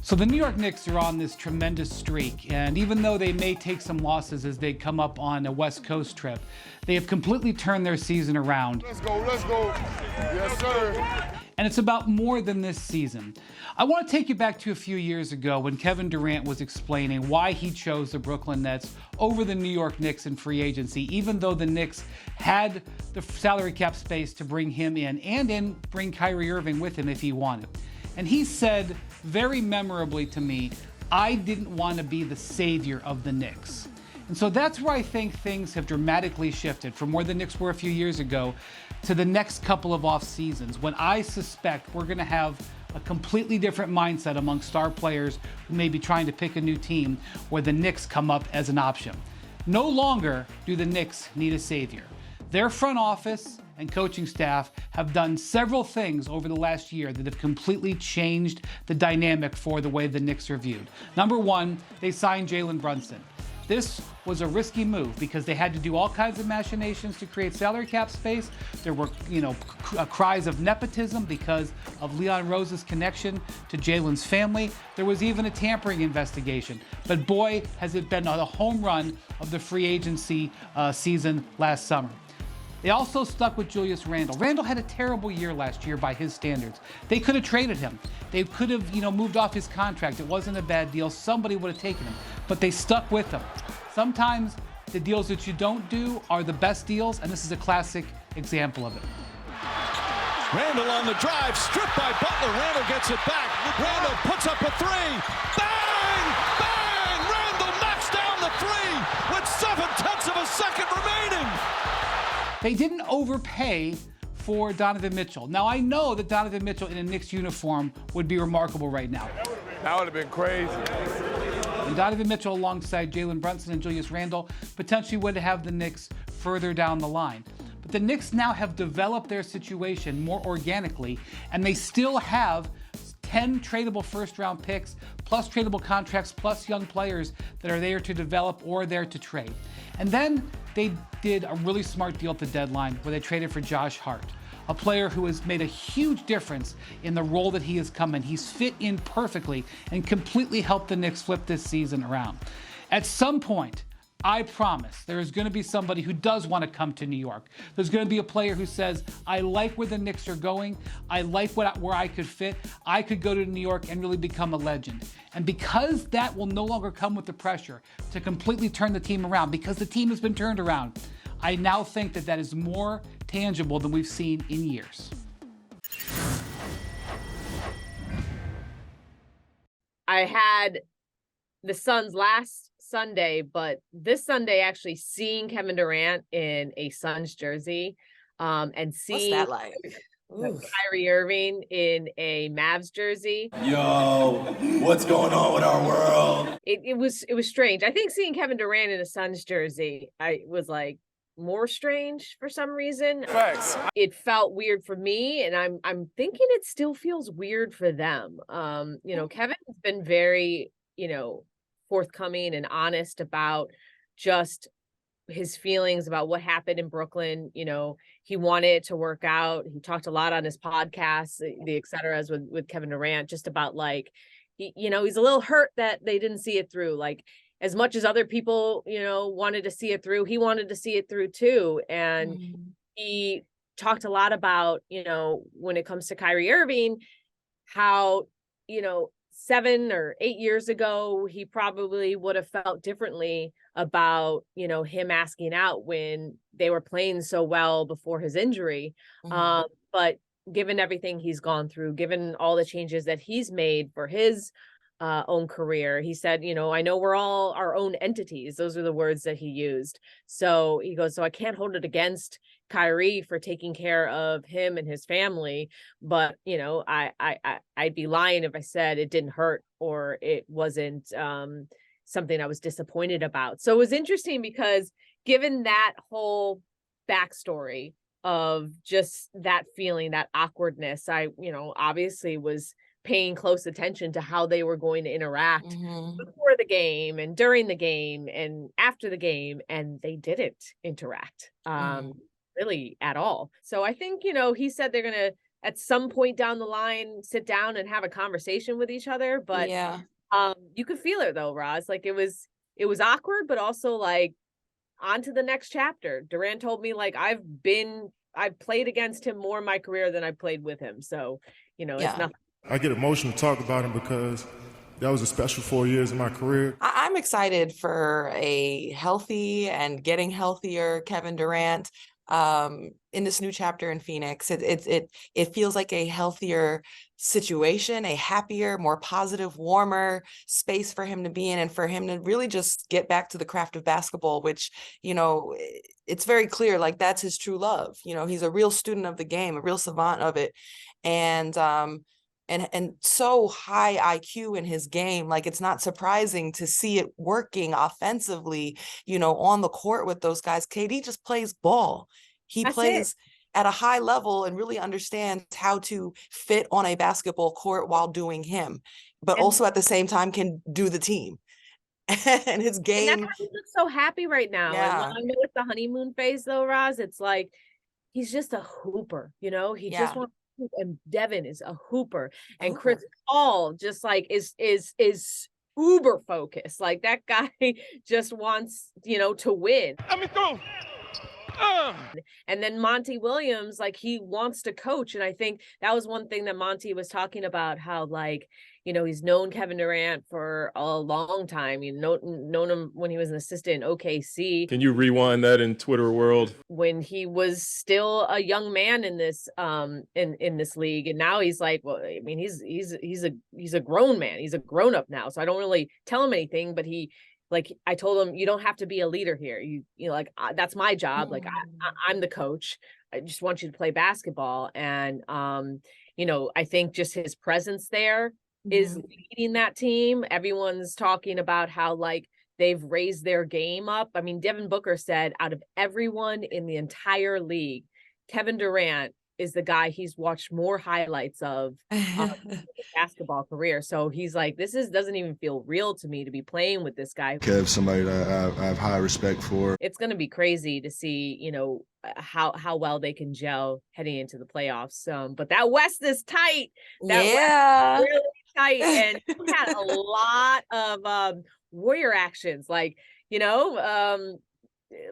So the New York Knicks are on this tremendous streak, and even though they may take some losses as they come up on a West Coast trip, they have completely turned their season around. Let's go. Yes, sir. And it's about more than this season. I want to take you back to a few years ago when Kevin Durant was explaining why he chose the Brooklyn Nets over the New York Knicks in free agency, even though the Knicks had the salary cap space to bring him in and bring Kyrie Irving with him if he wanted. And he said very memorably to me, I didn't want to be the savior of the Knicks. And so that's where I think things have dramatically shifted from where the Knicks were a few years ago to the next couple of off seasons, when I suspect we're going to have a completely different mindset among star players who may be trying to pick a new team, where the Knicks come up as an option. No longer do the Knicks need a savior. Their front office and coaching staff have done several things over the last year that have completely changed the dynamic for the way the Knicks are viewed. Number one, they signed Jalen Brunson. This was a risky move because they had to do all kinds of machinations to create salary cap space. There were, cries of nepotism because of Leon Rose's connection to Jalen's family. There was even a tampering investigation. But boy, has it been a home run of the free agency season last summer. They also stuck with Julius Randle. Randle had a terrible year last year by his standards. They could have traded him. They could have, moved off his contract. It wasn't a bad deal. Somebody would have taken him, but they stuck with him. Sometimes the deals that you don't do are the best deals, and this is a classic example of it. Randle on the drive, stripped by Butler. Randle gets it back. Randle puts up a three. Bang! Bang! Randle knocks down the three with 7/10 of a second remaining. They didn't overpay for Donovan Mitchell. Now, I know that Donovan Mitchell in a Knicks uniform would be remarkable right now. That would have been crazy. And Donovan Mitchell alongside Jalen Brunson and Julius Randle potentially would have the Knicks further down the line. But the Knicks now have developed their situation more organically, and they still have 10 tradable first-round picks, plus tradable contracts, plus young players that are there to develop or there to trade. And then they did a really smart deal at the deadline where they traded for Josh Hart, a player who has made a huge difference in the role that he has come in. He's fit in perfectly and completely helped the Knicks flip this season around. At some point, I promise there is going to be somebody who does want to come to New York. There's going to be a player who says, I like where the Knicks are going. I like where I could fit. I could go to New York and really become a legend. And because that will no longer come with the pressure to completely turn the team around, because the team has been turned around, I now think that is more tangible than we've seen in years. I had the Suns last Sunday, but this Sunday actually seeing Kevin Durant in a Suns jersey and seeing What's that like? Kyrie Irving in a Mavs jersey. Yo, what's going on with our world? It was strange. I think seeing Kevin Durant in a Suns jersey, I was like more strange for some reason. Facts. It felt weird for me, and I'm thinking it still feels weird for them. Kevin has been very, forthcoming and honest about just his feelings about what happened in Brooklyn. He wanted it to work out. He talked a lot on his podcast, the et ceteras with Kevin Durant, just about he's a little hurt that they didn't see it through. Like, as much as other people, wanted to see it through, he wanted to see it through too. And he talked a lot about, when it comes to Kyrie Irving, how, 7 or 8 years ago, he probably would have felt differently about, him asking out when they were playing so well before his injury. But given everything he's gone through, given all the changes that he's made for his own career, he said, I know we're all our own entities. Those are the words that he used. So he goes, so I can't hold it against Kyrie for taking care of him and his family, but I'd be lying if I said it didn't hurt or it wasn't something I was disappointed about. So it was interesting because given that whole backstory of just that feeling, that awkwardness, I obviously was paying close attention to how they were going to interact before the game and during the game and after the game, and they didn't interact really at all. So I think, he said they're going to at some point down the line sit down and have a conversation with each other. But Yeah. you could feel it though, Roz. Like it was awkward, but also like on to the next chapter. Durant told me like I've played against him more in my career than I played with him. So, you know, it's nothing. I get emotional to talk about him because that was a special 4 years in my career. I'm excited for a healthy and getting healthier Kevin Durant in this new chapter in Phoenix. It feels like a healthier situation, a happier, more positive, warmer space for him to be in, and for him to really just get back to the craft of basketball, which, you know, it's very clear, like that's his true love. You know, he's a real student of the game, a real savant of it. And so high IQ in his game, like it's not surprising to see it working offensively, you know, on the court with those guys. KD just plays ball. He plays at a high level and really understands how to fit on a basketball court while doing him, but also at the same time can do the team. And his game. And that's why he looks so happy right now. Yeah. And I know it's the honeymoon phase though, Roz. It's like he's just a hooper, you know, he just wants. And Devin is a hooper, and Chris Paul just like is uber focused. Like that guy just wants, you know, to win. Let me through. And then Monty Williams, like he wants to coach. And I think that was one thing that Monty was talking about, how like, you know, he's known Kevin Durant for a long time. You know, known him when he was an assistant in OKC. Can you rewind that in Twitter world? When he was still a young man in this in this league, and now he's like, well, I mean, he's a grown man. He's a grown up now. So I don't really tell him anything, but like I told him, you don't have to be a leader here. You know, like that's my job. Like I'm the coach. I just want you to play basketball. And you know, I think just his presence there is leading that team. Everyone's talking about how like they've raised their game up. I mean, Devin Booker said out of everyone in the entire league, Kevin Durant is the guy he's watched more highlights of his basketball career. So he's like, doesn't even feel real to me to be playing with this guy. Kev, somebody that I have high respect for. It's going to be crazy to see, you know, how well they can gel heading into the playoffs. But that West is tight. That West is really tight. And we had a lot of Warrior actions, like, you know,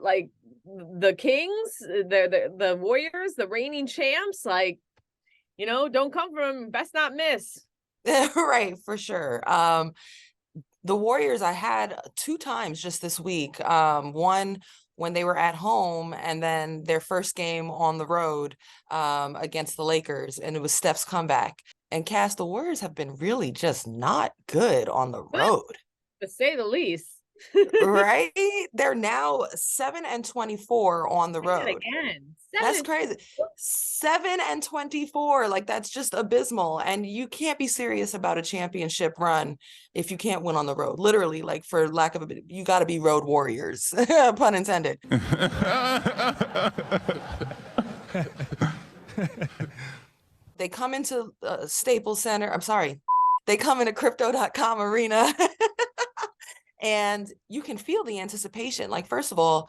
like the Kings, the Warriors, the reigning champs, like, you know, don't come from best not miss. Right, for sure. The Warriors I had 2 times just this week. One when they were at home, and then their first game on the road against the Lakers, and it was Steph's comeback. And Cass, the Warriors have been really just not good on the road, to say the least. right? They're now 7-24 on the road. Again, that's crazy. 7-24, like that's just abysmal. And you can't be serious about a championship run if you can't win on the road. Literally, like for lack of you got to be road warriors, pun intended. They come into Staples Center. I'm sorry. They come into Crypto.com Arena. And you can feel the anticipation. Like, first of all,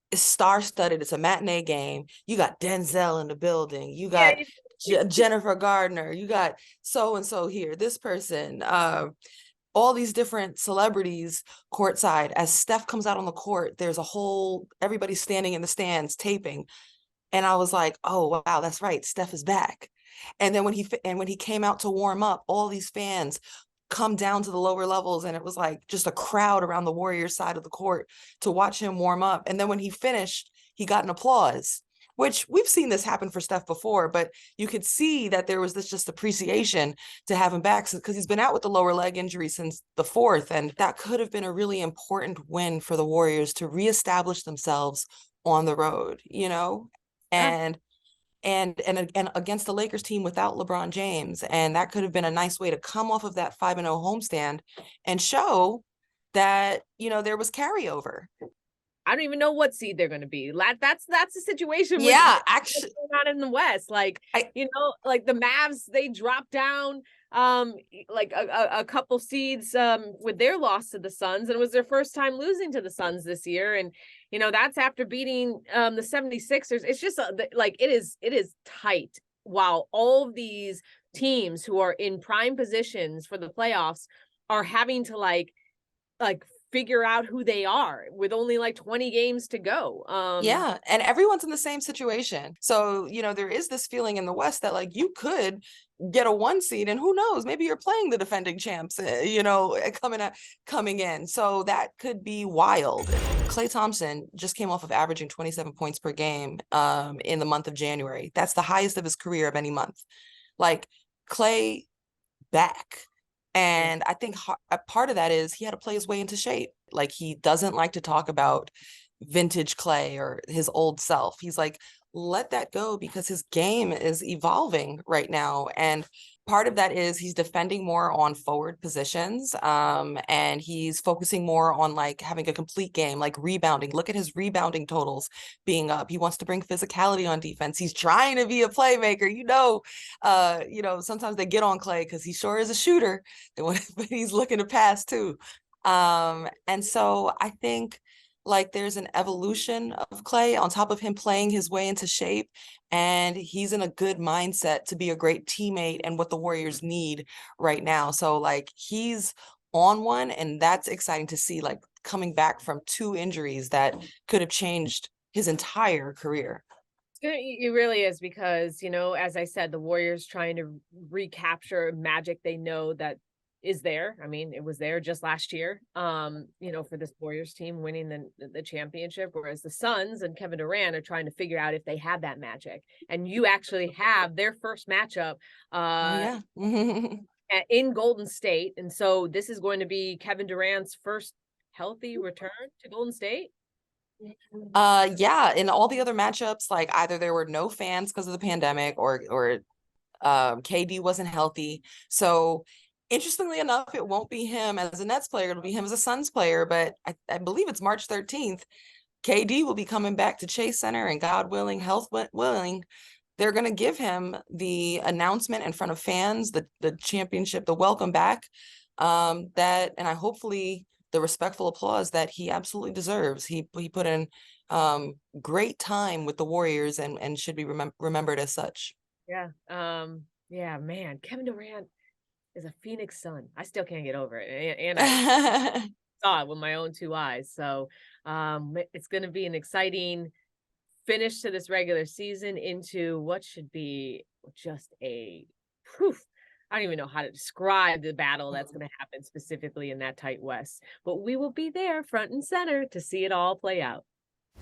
it's star-studded. It's a matinee game. You got Denzel in the building. You got Jennifer Gardner. You got so-and-so here. This person. All these different celebrities courtside. As Steph comes out on the court, there's everybody's standing in the stands taping. And I was like, oh, wow, that's right. Steph is back. And then when he came out to warm up, all these fans come down to the lower levels, and it was like just a crowd around the Warriors side of the court to watch him warm up. And then when he finished, he got an applause, which we've seen this happen for Steph before, but you could see that there was this just appreciation to have him back, because he's been out with the lower leg injury since the 4th. And that could have been a really important win for the Warriors to reestablish themselves on the road, you know, and against the Lakers team without LeBron James. And that could have been a nice way to come off of that 5-0 homestand and show that, you know, there was carryover. I don't even know what seed they're going to be. That's the situation. Yeah, actually, not in the West. Like, you know, like the Mavs, they dropped down like a couple seeds with their loss to the Suns, and it was their first time losing to the Suns this year. And you know, that's after beating the 76ers. It's just like it is tight while all of these teams who are in prime positions for the playoffs are having to like figure out who they are with only like 20 games to go. Yeah, and everyone's in the same situation. So, there is this feeling in the West that like you could get a 1 seed, and who knows, maybe you're playing the defending champs, coming in. So that could be wild. Klay Thompson just came off of averaging 27 points per game in the month of January. That's the highest of his career of any month. Like Klay back. And I think a part of that is he had to play his way into shape. Like he doesn't like to talk about vintage Klay or his old self. He's like, let that go because his game is evolving right now. And part of that is he's defending more on forward positions. And he's focusing more on like having a complete game, like rebounding. Look at his rebounding totals being up. He wants to bring physicality on defense. He's trying to be a playmaker. Sometimes they get on Klay because he sure is a shooter, but he's looking to pass too. And so I think like there's an evolution of Klay on top of him playing his way into shape, and he's in a good mindset to be a great teammate and what the Warriors need right now. So like he's on one, and that's exciting to see, like coming back from 2 injuries that could have changed his entire career. It really is because, as I said, the Warriors trying to recapture magic they know that is there. I mean, it was there just last year, for this Warriors team winning the championship, whereas the Suns and Kevin Durant are trying to figure out if they have that magic. And you actually have their first matchup in Golden State. And so this is going to be Kevin Durant's first healthy return to Golden State. Yeah, in all the other matchups, like either there were no fans because of the pandemic or KD wasn't healthy. So interestingly enough, it won't be him as a Nets player. It'll be him as a Suns player. But I believe it's March 13th. KD will be coming back to Chase Center, and God willing, health willing, they're going to give him the announcement in front of fans, the championship, the welcome back, and I hopefully the respectful applause that he absolutely deserves. He put in great time with the Warriors and should be remembered as such. Yeah. Man, Kevin Durant is a Phoenix Sun. I still can't get over it. And I saw it with my own 2 eyes. So it's going to be an exciting finish to this regular season into what should be just a proof. I don't even know how to describe the battle that's going to happen specifically in that tight West, but we will be there front and center to see it all play out.